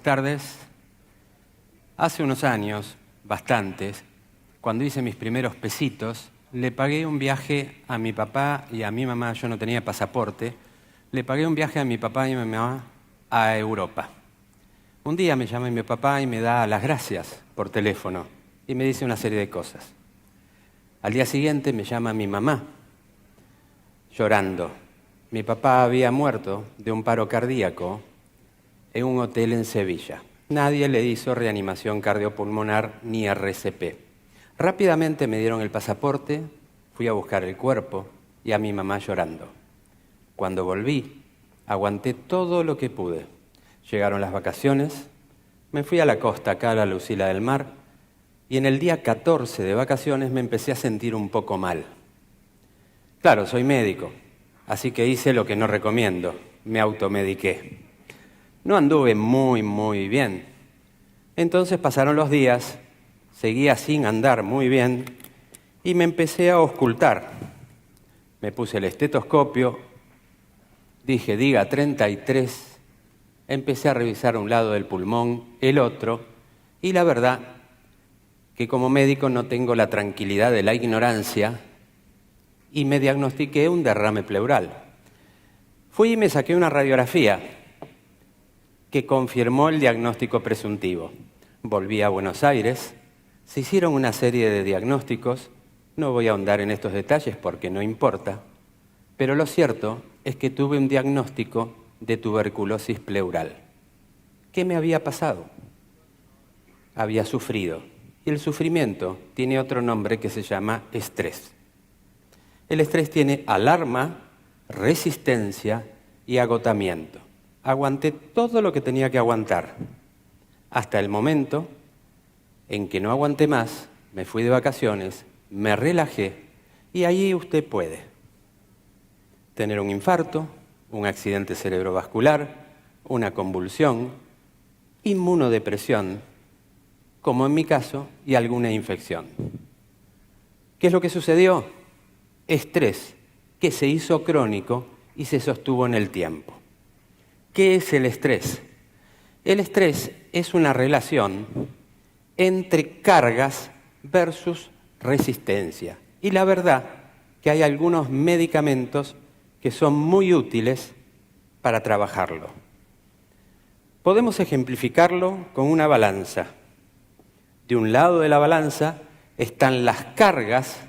buenas tardes. Hace unos años, bastantes, cuando hice mis primeros pesitos, le pagué un viaje a mi papá y a mi mamá. Yo no tenía pasaporte. Le pagué un viaje a mi papá y a mi mamá a Europa. Un día me llama mi papá y me da las gracias por teléfono y me dice una serie de cosas. Al día siguiente me llama mi mamá, llorando. Mi papá había muerto de un paro cardíaco en un hotel en Sevilla. Nadie le hizo reanimación cardiopulmonar ni RCP. Rápidamente me dieron el pasaporte, fui a buscar el cuerpo y a mi mamá llorando. Cuando volví, aguanté todo lo que pude. Llegaron las vacaciones, me fui a la costa, acá a la Lucila del Mar, y en el día 14 de vacaciones me empecé a sentir un poco mal. Claro, soy médico, así que hice lo que no recomiendo, me automediqué. No anduve muy bien. Entonces pasaron los días, seguía sin andar muy bien y me empecé a auscultar. Me puse el estetoscopio, dije, diga 33, empecé a revisar un lado del pulmón, el otro, y la verdad que como médico no tengo la tranquilidad de la ignorancia y me diagnostiqué un derrame pleural. Fui y me saqué una radiografía que confirmó el diagnóstico presuntivo. Volví a Buenos Aires, se hicieron una serie de diagnósticos, no voy a ahondar en estos detalles porque no importa, pero lo cierto es que tuve un diagnóstico de tuberculosis pleural. ¿Qué me había pasado? Había sufrido, y el sufrimiento tiene otro nombre que se llama estrés. El estrés tiene alarma, resistencia y agotamiento. Aguanté todo lo que tenía que aguantar, hasta el momento en que no aguanté más, me fui de vacaciones, me relajé, y ahí usted puede tener un infarto, un accidente cerebrovascular, una convulsión, inmunodepresión, como en mi caso, y alguna infección. ¿Qué es lo que sucedió? Estrés que se hizo crónico y se sostuvo en el tiempo. ¿Qué es el estrés? El estrés es una relación entre cargas versus resistencia. Y la verdad que hay algunos medicamentos que son muy útiles para trabajarlo. Podemos ejemplificarlo con una balanza. De un lado de la balanza están las cargas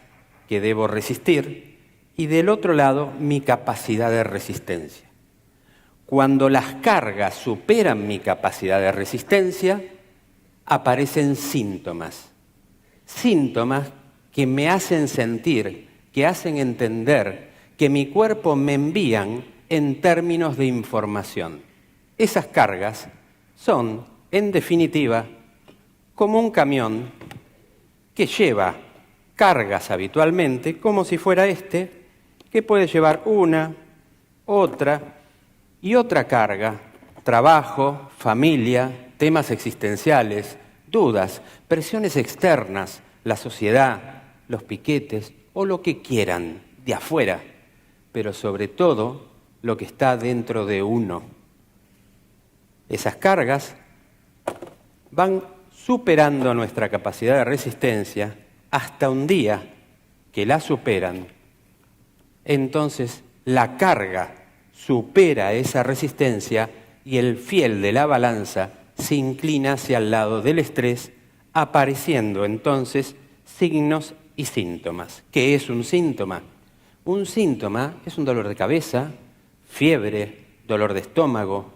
que debo resistir y del otro lado mi capacidad de resistencia. Cuando las cargas superan mi capacidad de resistencia, aparecen síntomas. Síntomas que me hacen sentir, que hacen entender, que mi cuerpo me envían en términos de información. Esas cargas son, en definitiva, como un camión que lleva cargas habitualmente, como si fuera este, que puede llevar una, otra y otra carga, trabajo, familia, temas existenciales, dudas, presiones externas, la sociedad, los piquetes o lo que quieran de afuera, pero sobre todo lo que está dentro de uno. Esas cargas van superando nuestra capacidad de resistencia hasta un día que la superan. Entonces la carga supera esa resistencia y el fiel de la balanza se inclina hacia el lado del estrés, apareciendo entonces signos y síntomas. ¿Qué es un síntoma? Un síntoma es un dolor de cabeza, fiebre, dolor de estómago,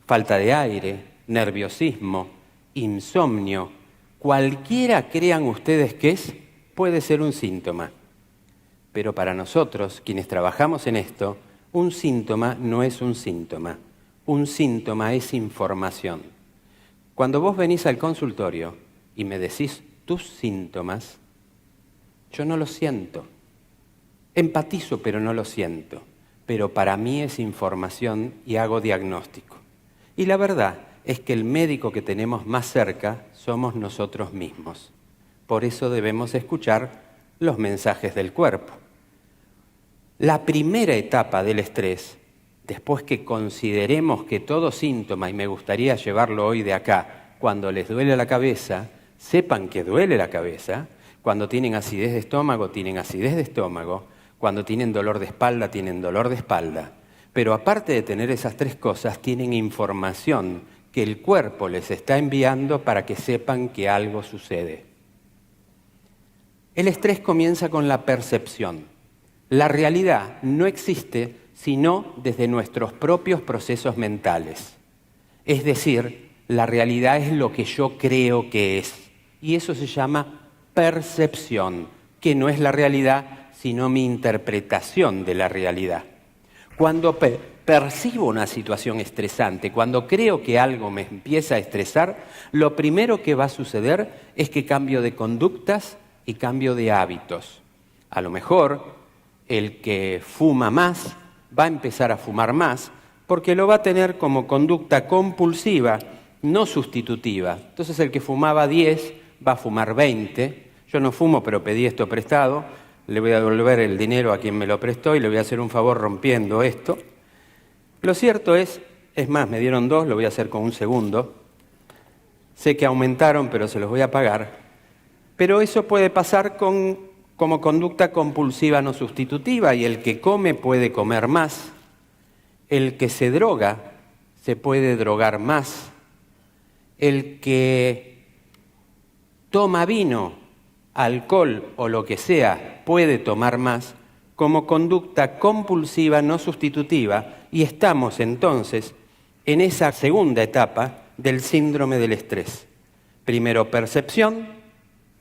falta de aire, nerviosismo, insomnio. Cualquiera crean ustedes que es, puede ser un síntoma. Pero para nosotros, quienes trabajamos en esto, un síntoma no es un síntoma. Un síntoma es información. Cuando vos venís al consultorio y me decís tus síntomas, yo no lo siento. Empatizo, pero no lo siento. Pero para mí es información y hago diagnóstico. Y la verdad es que el médico que tenemos más cerca somos nosotros mismos. Por eso debemos escuchar los mensajes del cuerpo. La primera etapa del estrés después que consideremos que todo síntoma, y me gustaría llevarlo hoy de acá, cuando les duele la cabeza, sepan que duele la cabeza, cuando tienen acidez de estómago, tienen acidez de estómago, cuando tienen dolor de espalda, tienen dolor de espalda. Pero aparte de tener esas tres cosas, tienen información que el cuerpo les está enviando para que sepan que algo sucede. El estrés comienza con la percepción. La realidad no existe sino desde nuestros propios procesos mentales. Es decir, la realidad es lo que yo creo que es. Y eso se llama percepción, que no es la realidad, sino mi interpretación de la realidad. Cuando percibo una situación estresante, cuando creo que algo me empieza a estresar, lo primero que va a suceder es que cambio de conductas y cambio de hábitos. A lo mejor el que fuma más va a empezar a fumar más porque lo va a tener como conducta compulsiva, no sustitutiva. Entonces el que fumaba 10 va a fumar 20. Yo no fumo, pero pedí esto prestado. Le voy a devolver el dinero a quien me lo prestó y le voy a hacer un favor rompiendo esto. Lo cierto es más, me dieron 2, lo voy a hacer con un segundo. Sé que aumentaron, pero se los voy a pagar. Pero eso puede pasar como conducta compulsiva no sustitutiva, y el que come puede comer más. El que se droga se puede drogar más. El que toma vino, alcohol o lo que sea puede tomar más como conducta compulsiva no sustitutiva, y estamos entonces en esa segunda etapa del síndrome del estrés. Primero percepción,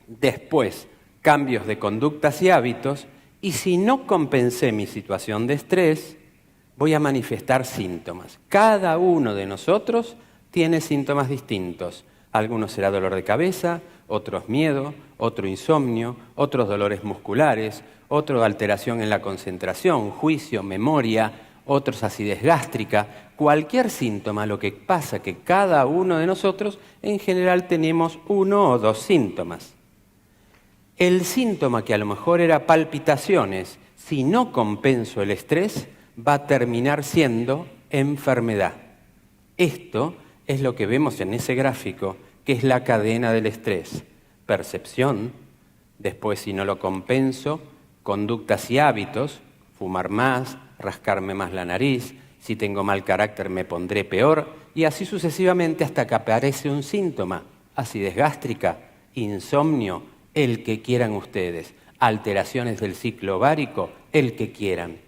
después cambios de conductas y hábitos, y si no compensé mi situación de estrés, voy a manifestar síntomas. Cada uno de nosotros tiene síntomas distintos. Algunos será dolor de cabeza, otros miedo, otro insomnio, otros dolores musculares, otro alteración en la concentración, juicio, memoria, otros acidez gástrica. Cualquier síntoma, lo que pasa que cada uno de nosotros en general tenemos 1 o 2 síntomas. El síntoma que a lo mejor era palpitaciones, si no compenso el estrés, va a terminar siendo enfermedad. Esto es lo que vemos en ese gráfico, que es la cadena del estrés. Percepción, después si no lo compenso, conductas y hábitos, fumar más, rascarme más la nariz, si tengo mal carácter me pondré peor, y así sucesivamente hasta que aparece un síntoma, acidez gástrica, insomnio, el que quieran ustedes, alteraciones del ciclo ovárico, el que quieran.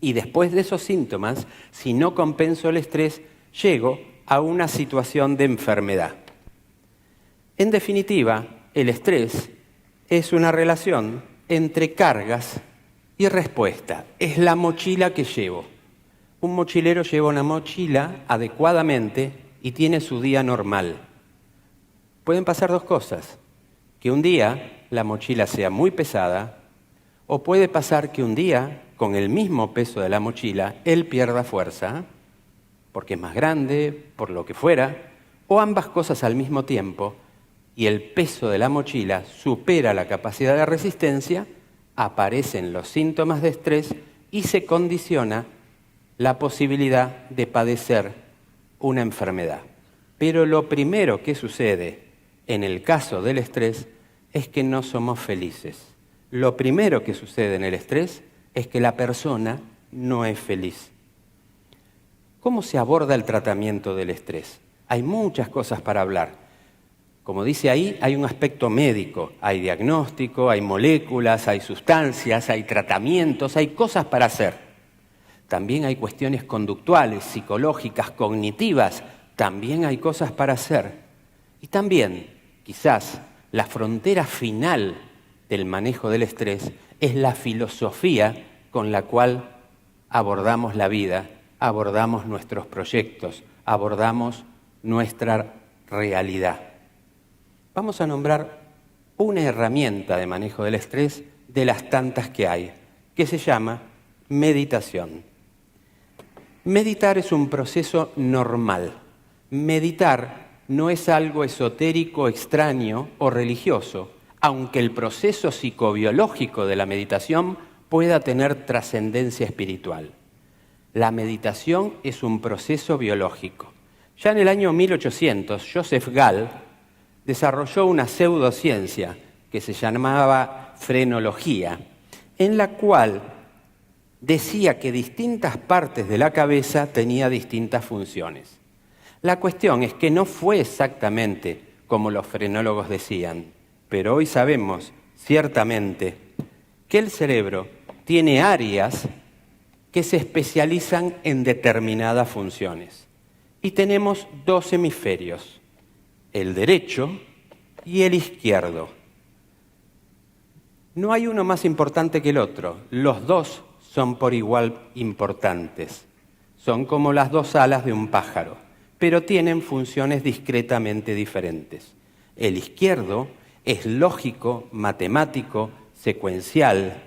Y después de esos síntomas, si no compenso el estrés, llego a una situación de enfermedad. En definitiva, el estrés es una relación entre cargas y respuesta. Es la mochila que llevo. Un mochilero lleva una mochila adecuadamente y tiene su día normal. Pueden pasar 2 cosas. Que un día la mochila sea muy pesada, o puede pasar que un día, con el mismo peso de la mochila, él pierda fuerza, porque es más grande, por lo que fuera, o ambas cosas al mismo tiempo, y el peso de la mochila supera la capacidad de resistencia, aparecen los síntomas de estrés y se condiciona la posibilidad de padecer una enfermedad. Pero lo primero que sucede en el caso del estrés es que no somos felices. Lo primero que sucede en el estrés es que la persona no es feliz. ¿Cómo se aborda el tratamiento del estrés? Hay muchas cosas para hablar. Como dice ahí, hay un aspecto médico, hay diagnóstico, hay moléculas, hay sustancias, hay tratamientos, hay cosas para hacer. También hay cuestiones conductuales, psicológicas, cognitivas, también hay cosas para hacer. Y también, quizás, la frontera final del manejo del estrés es la filosofía con la cual abordamos la vida, abordamos nuestros proyectos, abordamos nuestra realidad. Vamos a nombrar una herramienta de manejo del estrés de las tantas que hay, que se llama meditación. Meditar es un proceso normal. Meditar no es algo esotérico, extraño o religioso, aunque el proceso psicobiológico de la meditación pueda tener trascendencia espiritual. La meditación es un proceso biológico. Ya en el año 1800, Joseph Gall desarrolló una pseudociencia que se llamaba frenología, en la cual decía que distintas partes de la cabeza tenían distintas funciones. La cuestión es que no fue exactamente como los frenólogos decían, pero hoy sabemos ciertamente que el cerebro tiene áreas que se especializan en determinadas funciones. Y tenemos dos hemisferios, el derecho y el izquierdo. No hay uno más importante que el otro, los dos son por igual importantes. Son como las dos alas de un pájaro, pero tienen funciones discretamente diferentes. El izquierdo es lógico, matemático, secuencial,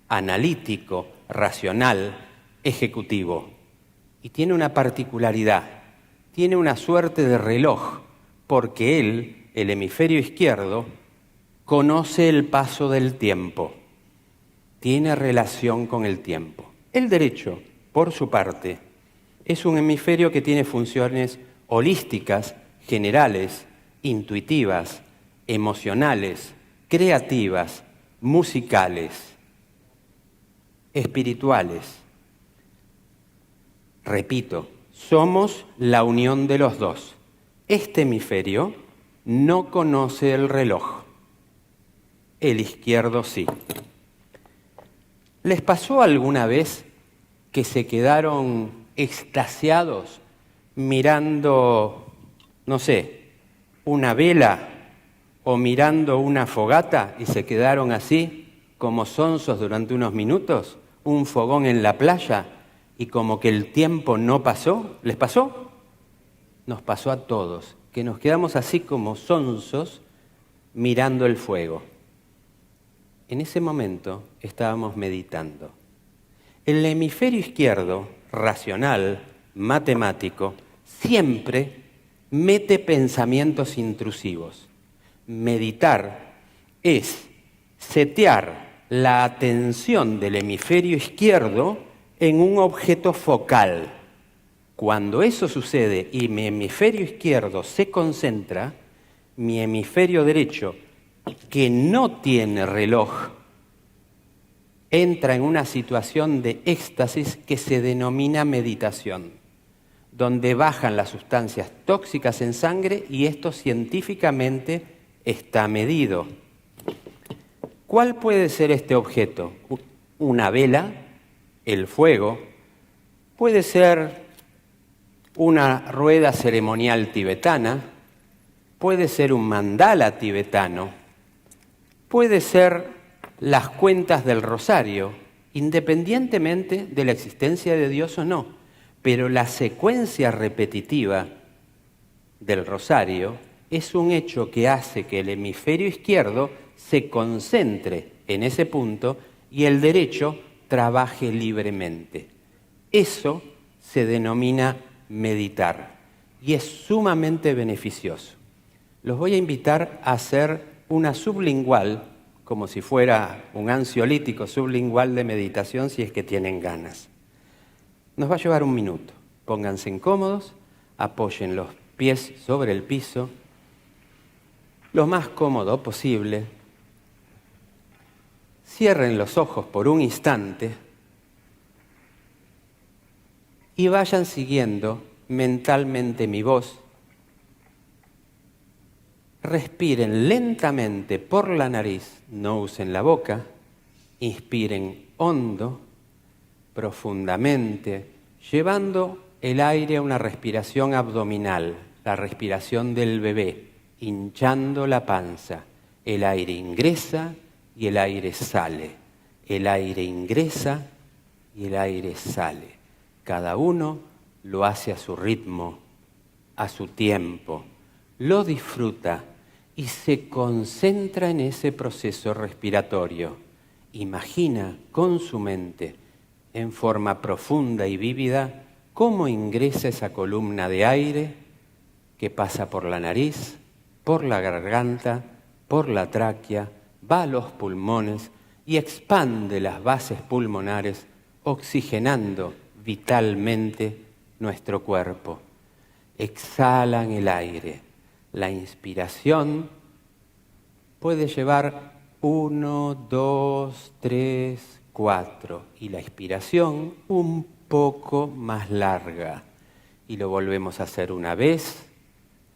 analítico, racional, ejecutivo. Y tiene una particularidad, tiene una suerte de reloj, porque él, el hemisferio izquierdo, conoce el paso del tiempo, tiene relación con el tiempo. El derecho, por su parte, es un hemisferio que tiene funciones holísticas, generales, intuitivas, emocionales, creativas, musicales, espirituales. Repito, somos la unión de los dos. Este hemisferio no conoce el reloj, el izquierdo sí. ¿Les pasó alguna vez que se quedaron extasiados mirando, no sé, una vela o mirando una fogata y se quedaron así como sonsos durante unos minutos? Un fogón en la playa y como que el tiempo no pasó. ¿Les pasó? Nos pasó a todos, que nos quedamos así como sonsos mirando el fuego. En ese momento estábamos meditando. El hemisferio izquierdo, racional, matemático, siempre mete pensamientos intrusivos. Meditar es setear la atención del hemisferio izquierdo en un objeto focal. Cuando eso sucede y mi hemisferio izquierdo se concentra, mi hemisferio derecho, que no tiene reloj, entra en una situación de éxtasis que se denomina meditación, donde bajan las sustancias tóxicas en sangre y esto científicamente está medido. ¿Cuál puede ser este objeto? Una vela, el fuego, puede ser una rueda ceremonial tibetana, puede ser un mandala tibetano, puede ser las cuentas del rosario, independientemente de la existencia de Dios o no, pero la secuencia repetitiva del rosario es un hecho que hace que el hemisferio izquierdo se concentre en ese punto y el derecho trabaje libremente. Eso se denomina meditar y es sumamente beneficioso. Los voy a invitar a hacer una sublingual, como si fuera un ansiolítico sublingual de meditación, si es que tienen ganas. Nos va a llevar un minuto. Pónganse cómodos, apoyen los pies sobre el piso, lo más cómodo posible. Cierren los ojos por un instante y vayan siguiendo mentalmente mi voz. Respiren lentamente por la nariz, no usen la boca. Inspiren hondo, profundamente, llevando el aire a una respiración abdominal, la respiración del bebé, hinchando la panza. El aire ingresa y el aire sale. El aire ingresa y el aire sale. Cada uno lo hace a su ritmo, a su tiempo. Lo disfruta y se concentra en ese proceso respiratorio. Imagina con su mente, en forma profunda y vívida, cómo ingresa esa columna de aire que pasa por la nariz, por la garganta, por la tráquea, va a los pulmones y expande las bases pulmonares, oxigenando vitalmente nuestro cuerpo. Exhalan el aire. La inspiración puede llevar 1, 2, 3, 4 y la expiración un poco más larga. Y lo volvemos a hacer una vez,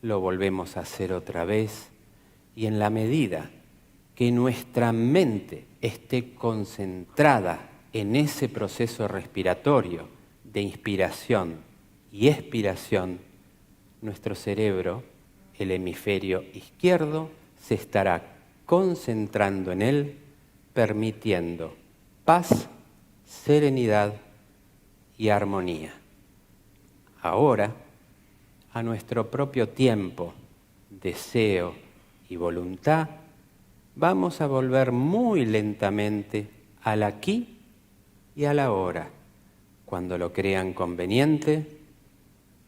lo volvemos a hacer otra vez. Y en la medida que nuestra mente esté concentrada en ese proceso respiratorio de inspiración y expiración, nuestro cerebro, el hemisferio izquierdo, se estará concentrando en él, permitiendo paz, serenidad y armonía. Ahora, a nuestro propio tiempo, deseo y voluntad, vamos a volver muy lentamente al aquí y a la ahora. Cuando lo crean conveniente,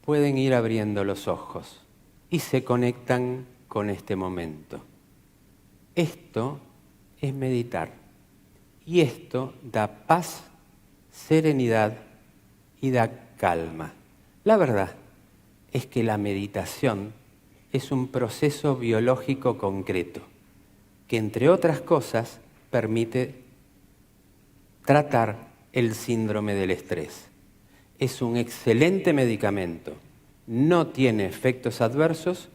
pueden ir abriendo los ojos y se conectan con este momento. Esto es meditar y esto da paz, serenidad y da calma. La verdad es que la meditación es un proceso biológico concreto que, entre otras cosas, permite tratar el síndrome del estrés. Es un excelente medicamento, no tiene efectos adversos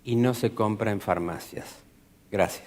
y no se compra en farmacias. Gracias.